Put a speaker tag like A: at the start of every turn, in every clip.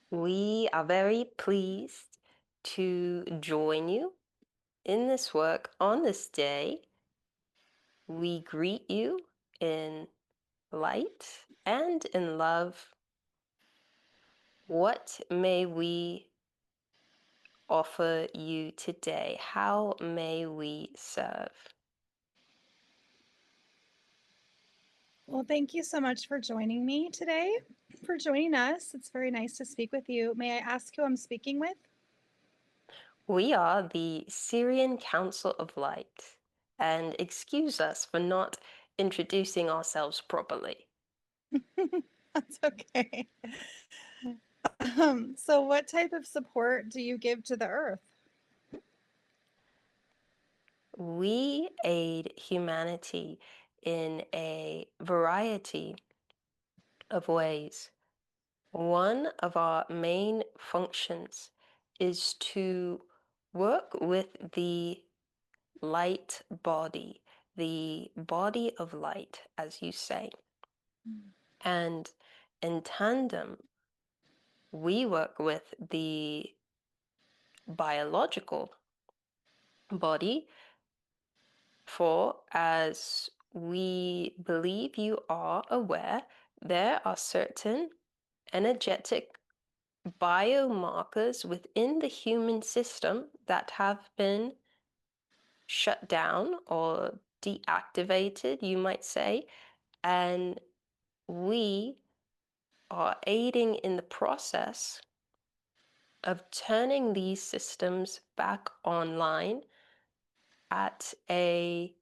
A: We are very pleased to join you in this work on this day. We greet you in light and in love. What may we offer you today? How may we serve?
B: Well, thank you so much for joining me today, for joining us. It's very nice to speak with you. May I ask who I'm speaking with?
A: We are the Sirian Council of Light, and excuse us for not introducing ourselves properly.
B: That's okay. So, what type of support do you give to the earth?
A: We aid humanity in a variety of ways. One of our main functions is to work with the light body, the body of light, as you say. And in tandem, we work with the biological body, for as we believe you are aware, there are certain energetic biomarkers within the human system that have been shut down or deactivated, you might say, and we are aiding in the process of turning these systems back online at a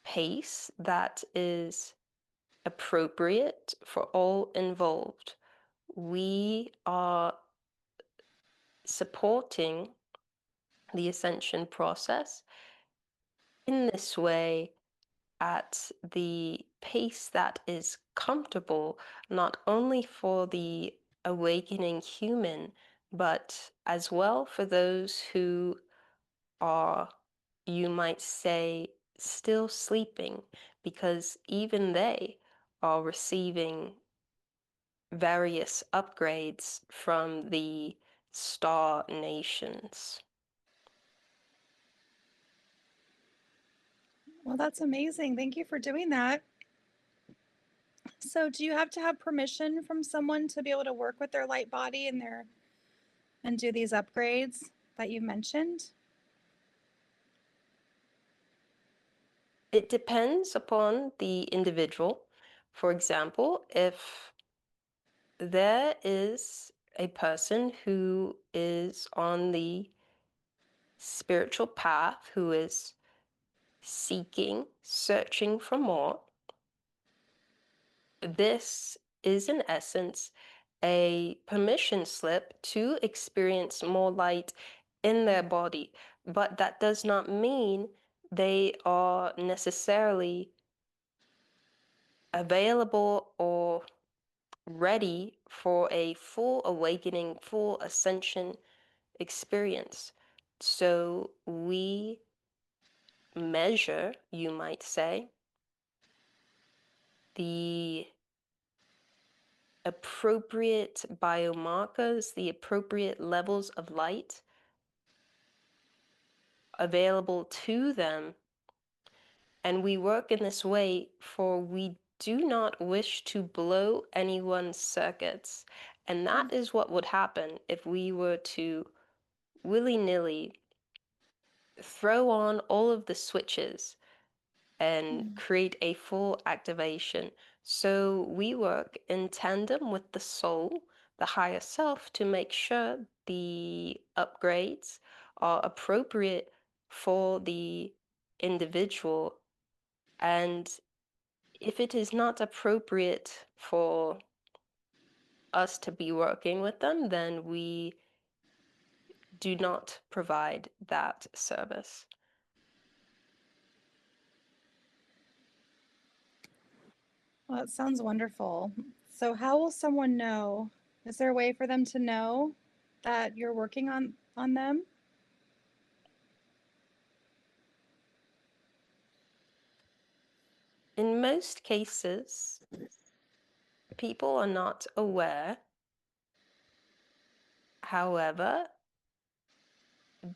A: pace that is appropriate for all involved. We are supporting the ascension process in this way at the pace that is comfortable, not only for the awakening human, but as well for those who are, you might say, still sleeping, because even they are receiving various upgrades from the star nations.
B: Well, that's amazing. Thank you for doing that. So, do you have to have permission from someone to be able to work with their light body and do these upgrades that you mentioned?
A: It depends upon the individual. For example, if there is a person who is on the spiritual path, who is seeking, searching for more, this is in essence a permission slip to experience more light in their body. But that does not mean they are necessarily available or ready for a full awakening, full ascension experience. So we measure, you might say, the appropriate biomarkers, the appropriate levels of light available to them. And we work in this way, for we do not wish to blow anyone's circuits. And that is what would happen if we were to willy-nilly throw on all of the switches and create a full activation. So we work in tandem with the soul, the higher self, to make sure the upgrades are appropriate for the individual. And if it is not appropriate for us to be working with them, then we do not provide that service.
B: Well, that sounds wonderful. So, how will someone know? Is there a way for them to know that you're working on them?
A: In most cases, people are not aware However,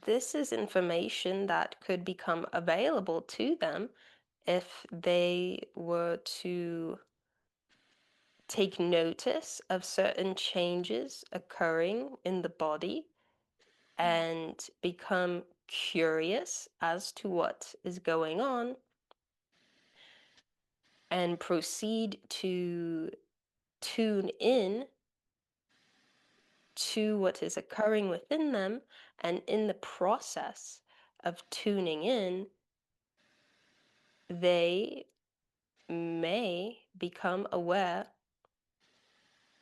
A: this is information that could become available to them if they were to take notice of certain changes occurring in the body and become curious as to what is going on and proceed to tune in to what is occurring within them. And in the process of tuning in, they may become aware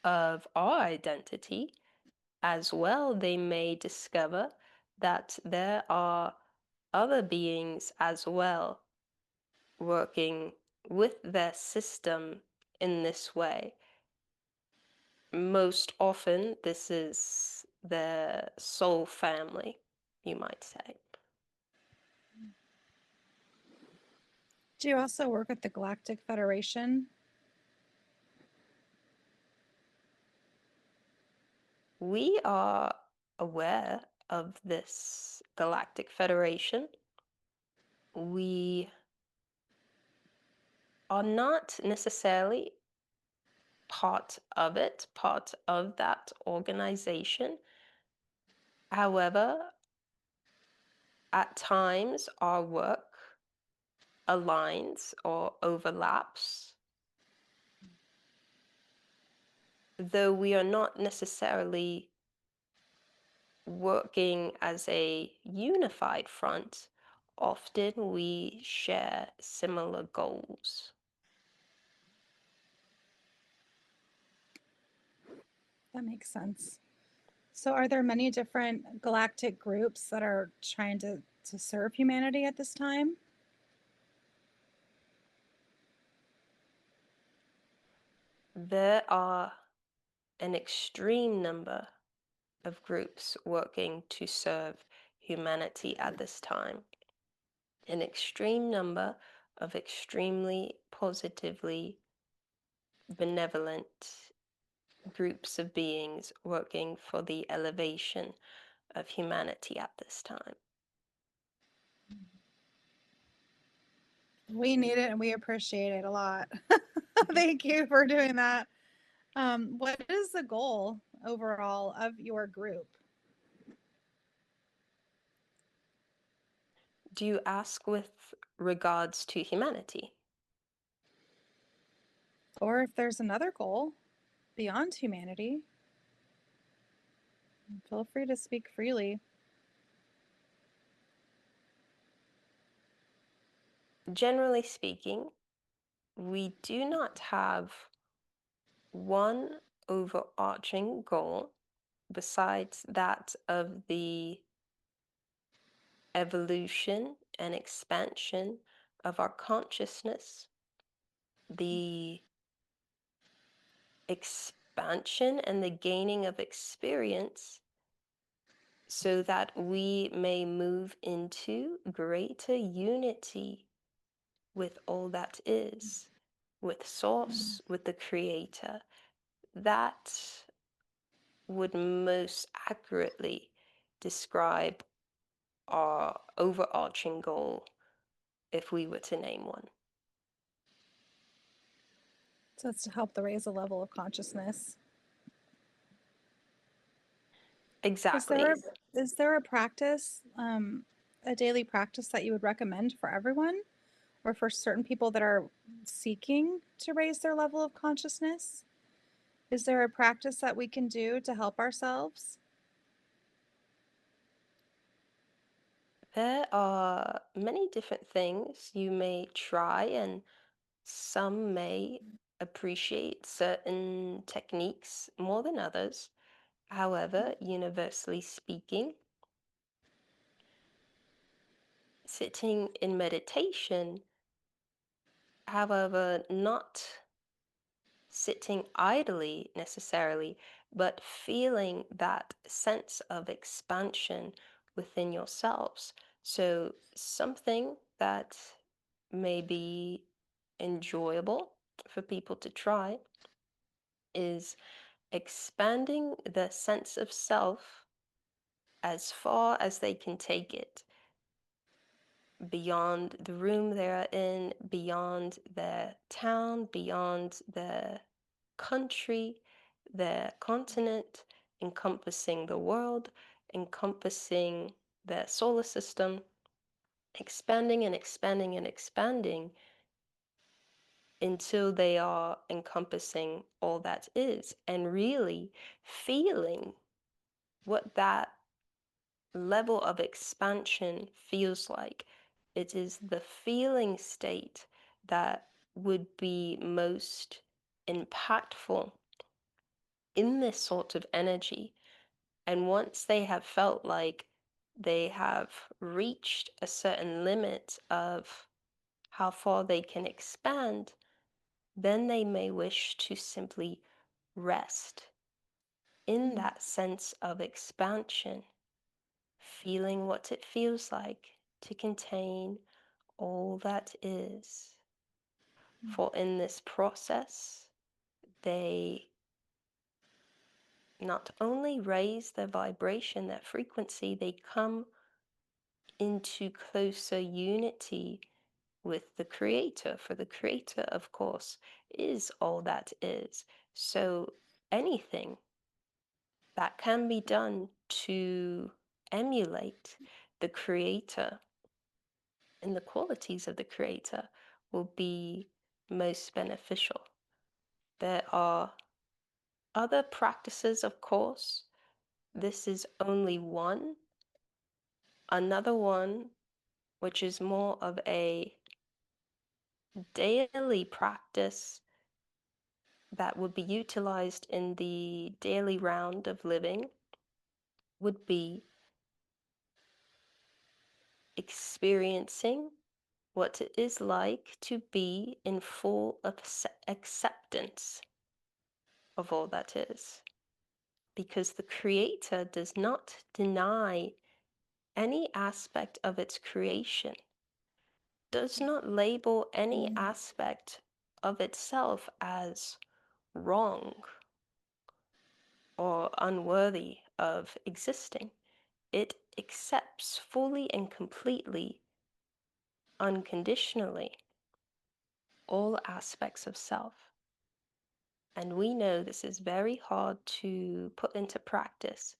A: of our identity. As well, they may discover that there are other beings as well working with their system in this way. Most often, this is their soul family, you might say.
B: Do you also work at the Galactic Federation?
A: We are aware of this Galactic Federation. We are not necessarily part of it, part of that organization. However, at times our work aligns or overlaps, though we are not necessarily working as a unified front. Often we share similar goals.
B: That makes sense. So, are there many different galactic groups that are trying to serve humanity at this time?
A: There are an extreme number of groups working to serve humanity at this time. An extreme number of extremely positively benevolent groups of beings working for the elevation of humanity at this time.
B: We need it and we appreciate it a lot. Thank you for doing that. What is the goal overall of your group?
A: Do you ask with regards to humanity?
B: Or if there's another goal beyond humanity, feel free to speak freely.
A: Generally speaking, we do not have one overarching goal besides that of the evolution and expansion of our consciousness, the expansion and the gaining of experience so that we may move into greater unity with all that is, with Source, with the Creator. That would most accurately describe our overarching goal if we were to name one.
B: So it's to help the raise the level of consciousness. Is there
A: Exactly.
B: is there a practice, a daily practice that you would recommend for everyone, or for certain people that are seeking to raise their level of consciousness? Is there a practice that we can do to help ourselves?
A: There are many different things you may try, and some may appreciate certain techniques more than others. However, universally speaking, sitting in meditation, however, not sitting idly necessarily, but feeling that sense of expansion within yourselves. So, something that may be enjoyable for people to try is expanding the sense of self as far as they can take it, beyond the room they're in, beyond their town, beyond their country, their continent, encompassing the world, encompassing their solar system, expanding and expanding and expanding until they are encompassing all that is, and really feeling what that level of expansion feels like. It is the feeling state that would be most impactful in this sort of energy. And once they have felt like they have reached a certain limit of how far they can expand, then they may wish to simply rest in
B: Mm,
A: that sense of expansion, feeling what it feels like to contain all that is.
B: mm,
A: For in this process, they not only raise their vibration, their frequency, they come into closer unity with the Creator. For the Creator, of course, is all that is. So anything that can be done to emulate the Creator and the qualities of the Creator will be most beneficial. There are other practices, of course. This is only one. Another one, which is more of a daily practice that would be utilized in the daily round of living, would be experiencing what it is like to be in full acceptance of all that is. Because the Creator does not deny any aspect of its creation, does not label any aspect of itself as wrong or unworthy of existing. It accepts fully and completely, unconditionally, all aspects of self. And we know this is very hard to put into practice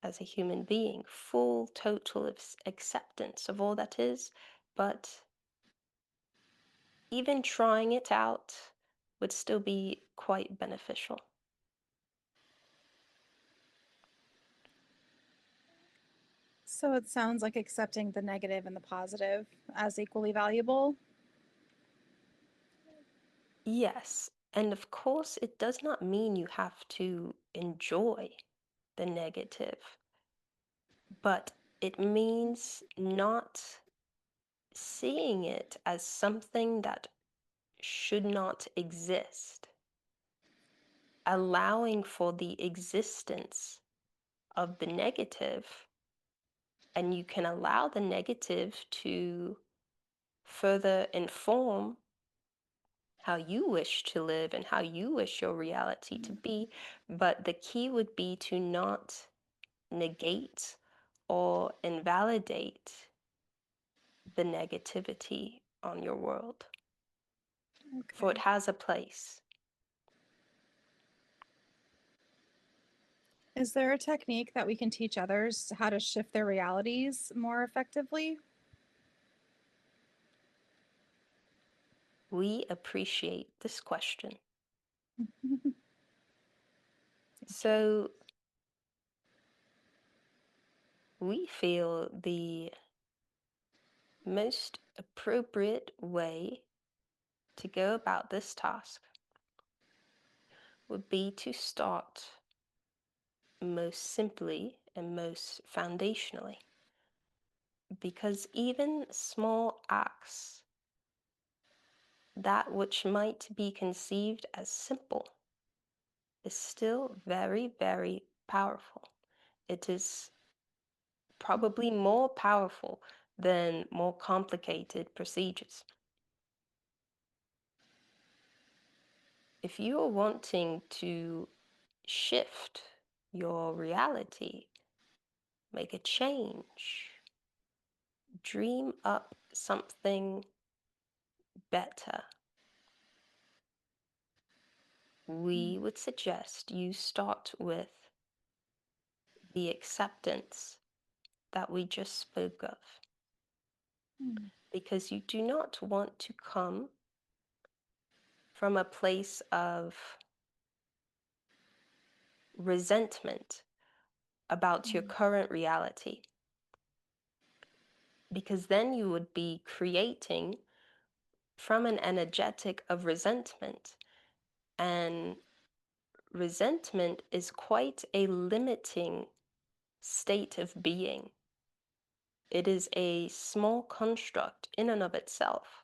A: as a human being, full, total acceptance of all that is, but even trying it out would still be quite beneficial.
B: So it sounds like accepting the negative and the positive as equally valuable.
A: Yes, and of course, it does not mean you have to enjoy the negative, but it means not seeing it as something that should not exist, allowing for the existence of the negative, and you can allow the negative to further inform how you wish to live and how you wish your reality to be. But the key would be to not negate or invalidate the negativity on your world, for it
B: Okay.
A: has a place.
B: Is there a technique that we can teach others how to shift their realities more effectively?
A: We appreciate this question.
B: Thank you.
A: So we feel the most appropriate way to go about this task would be to start most simply and most foundationally, because even small acts, that which might be conceived as simple, is still very, very powerful. It is probably more powerful than more complicated procedures. If you are wanting to shift your reality, make a change, dream up something better, we would suggest you start with the acceptance that we just spoke of,
B: Mm.
A: because you do not want to come from a place of resentment about your
B: Mm.
A: current reality, because then you would be creating from an energetic of resentment. And resentment is quite a limiting state of being. It is a small construct in and of itself,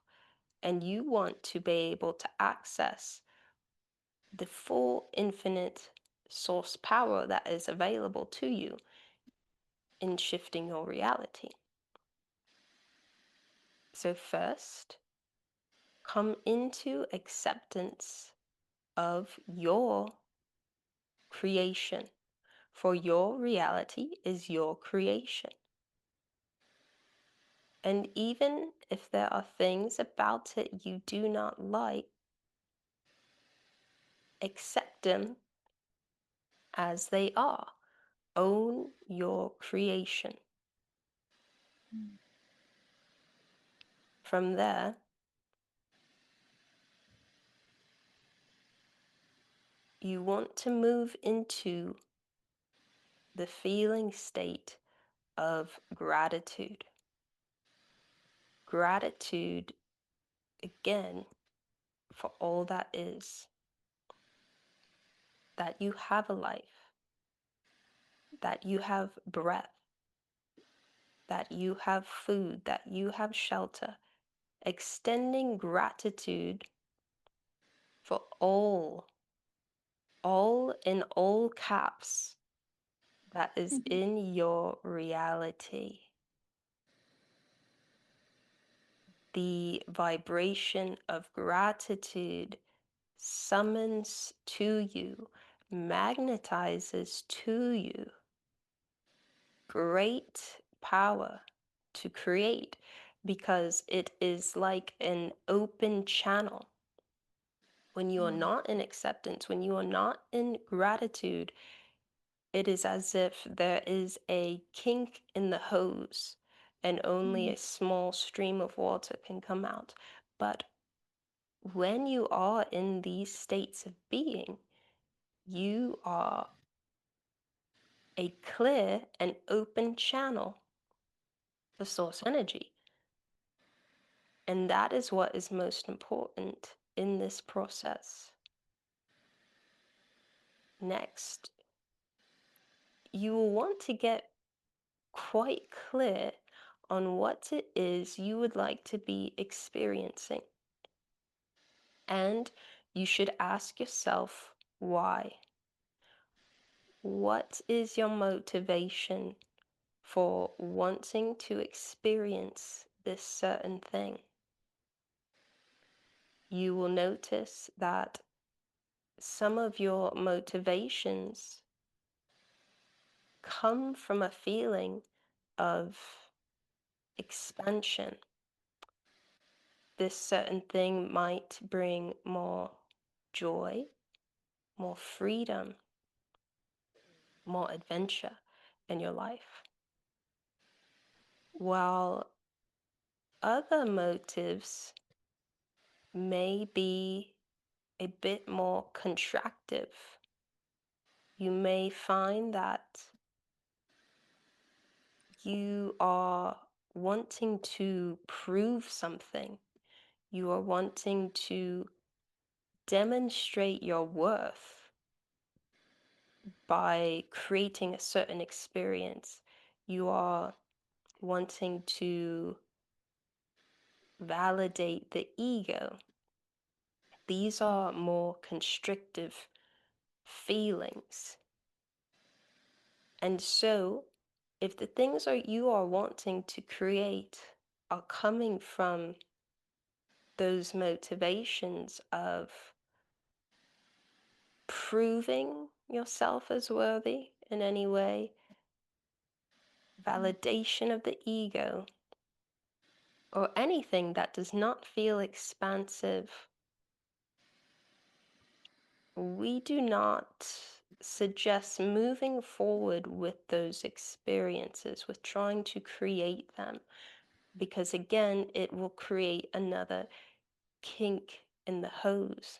A: and you want to be able to access the full infinite source power that is available to you in shifting your reality. So first, come into acceptance of your creation, for your reality is your creation. And even if there are things about it you do not like, accept them as they are. Own your creation.
B: Mm.
A: From there, you want to move into the feeling state of gratitude. Gratitude, again, for all that is, that you have a life, that you have breath, that you have food, that you have shelter. Extending gratitude for all in all caps, that is
B: Mhm.
A: in your reality. The vibration of gratitude summons to you, magnetizes to you great power to create, because it is like an open channel. When you are
B: Mm.
A: not in acceptance, when you are not in gratitude, it is as if there is a kink in the hose and only
B: Mm.
A: a small stream of water can come out. But when you are in these states of being, you are a clear and open channel for source energy. And that is what is most important in this process. Next, you will want to get quite clear on what it is you would like to be experiencing. And you should ask yourself why. What is your motivation for wanting to experience this certain thing? You will notice that some of your motivations come from a feeling of expansion. This certain thing might bring more joy, more freedom, more adventure in your life. While other motives may be a bit more contractive, you may find that you are wanting to prove something. You are wanting to demonstrate your worth by creating a certain experience. You are wanting to validate the ego. These are more constrictive feelings. And so, if the things you are wanting to create are coming from those motivations of proving yourself as worthy in any way, validation of the ego, or anything that does not feel expansive, we do not suggest moving forward with those experiences, with trying to create them, because again, it will create another kink in the hose.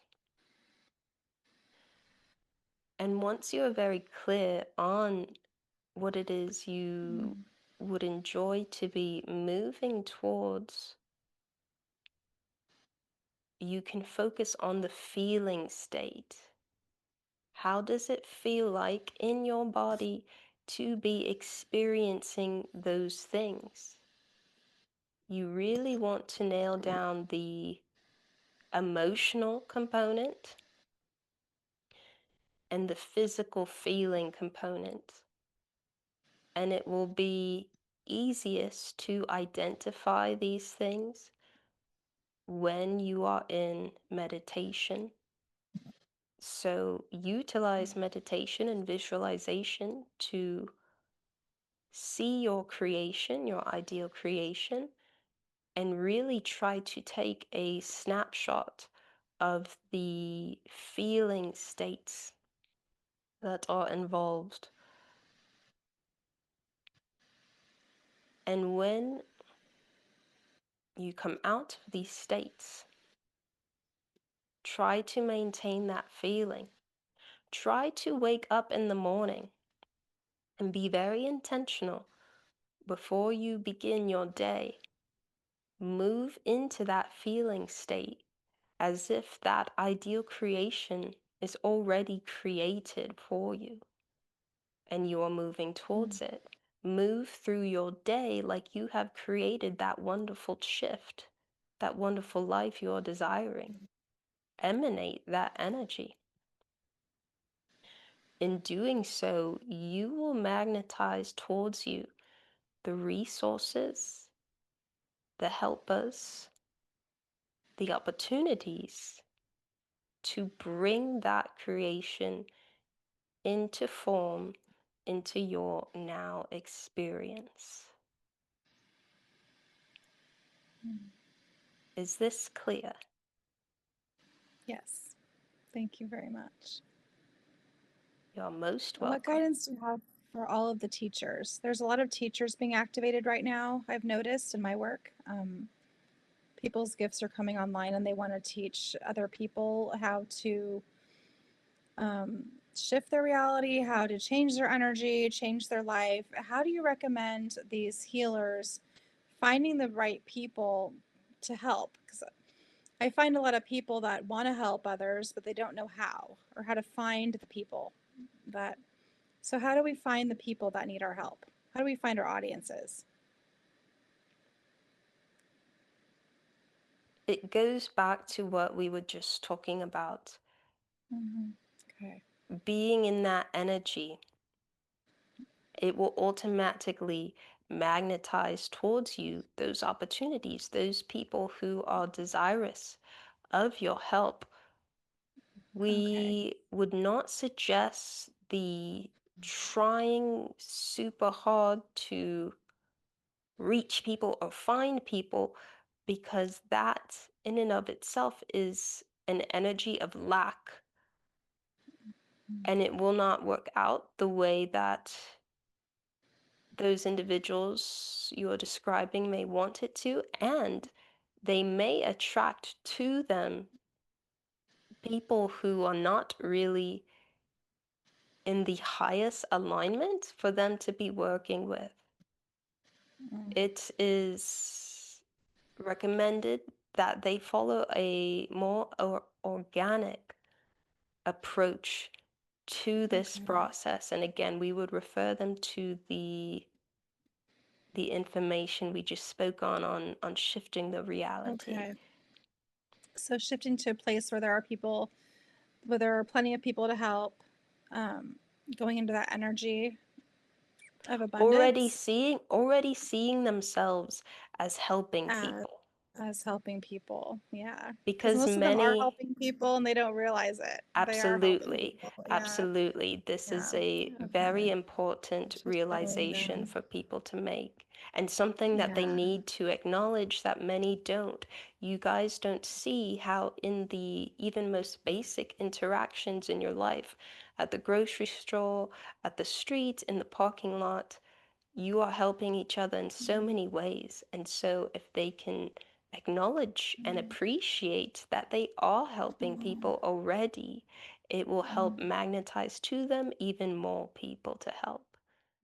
A: And once you are very clear on what it is you
B: Mm.
A: would enjoy to be moving towards, you can focus on the feeling state. How does it feel like in your body to be experiencing those things? You really want to nail down the emotional component and the physical feeling component. And it will be easiest to identify these things when you are in meditation. So utilize meditation and visualization to see your creation, your ideal creation, and really try to take a snapshot of the feeling states that are involved. And when you come out of these states, try to maintain that feeling. Try to wake up in the morning and be very intentional before you begin your day. Move into that feeling state as if that ideal creation is already created for you and you are moving
B: Mm.
A: towards it. Move through your day like you have created that wonderful shift, that wonderful life you are desiring. Emanate that energy. In doing so, you will magnetize towards you the resources, the helpers, the opportunities to bring that creation into form, into your now experience.
B: Mm.
A: Is this clear?
B: Yes. Thank you very much.
A: You're most
B: And what
A: welcome.
B: guidance do you have for all of the teachers? There's a lot of teachers being activated right now, I've noticed in my work. People's gifts are coming online and they want to teach other people how to shift their reality, how to change their energy, change their life. How do you recommend these healers finding the right people to help? Because I find a lot of people that want to help others, but they don't know how or how to find the people that. So, how do we find the people that need our help? How do we find our audiences?
A: It goes back to what we were just talking about,
B: Mm-hmm. Okay.
A: being in that energy. It will automatically magnetize towards you those opportunities, those people who are desirous of your help.
B: Okay.
A: We would not suggest the trying super hard to reach people or find people, because that in and of itself is an energy of lack, and it will not work out the way that those individuals you are describing may want it to, and they may attract to them people who are not really in the highest alignment for them to be working with.
B: Mm.
A: It is recommended that they follow a more organic approach to this
B: Okay.
A: process. And again, we would refer them to the information we just spoke on shifting the reality.
B: Okay. So, shifting to a place where there are people, where there are plenty of people to help, um, going into that energy of
A: Already
B: abundance
A: seeing already seeing themselves as helping
B: as
A: people.
B: As helping people, yeah. Because
A: because
B: most of them are
A: many.
B: helping people and they don't realize it. They are helping
A: Absolutely,
B: people, yeah,
A: absolutely. This is
B: yeah.
A: a very
B: Okay.
A: important
B: It's just really
A: realization
B: good.
A: for people to make, and something that they
B: Yeah.
A: need to acknowledge that many don't. You guys don't see how, in the even most basic interactions in your life, at the grocery store, at the street, in the parking lot, you are helping each other in so many ways. And so, if they can acknowledge and appreciate that they are helping people already, it will help magnetize to them even more people to help.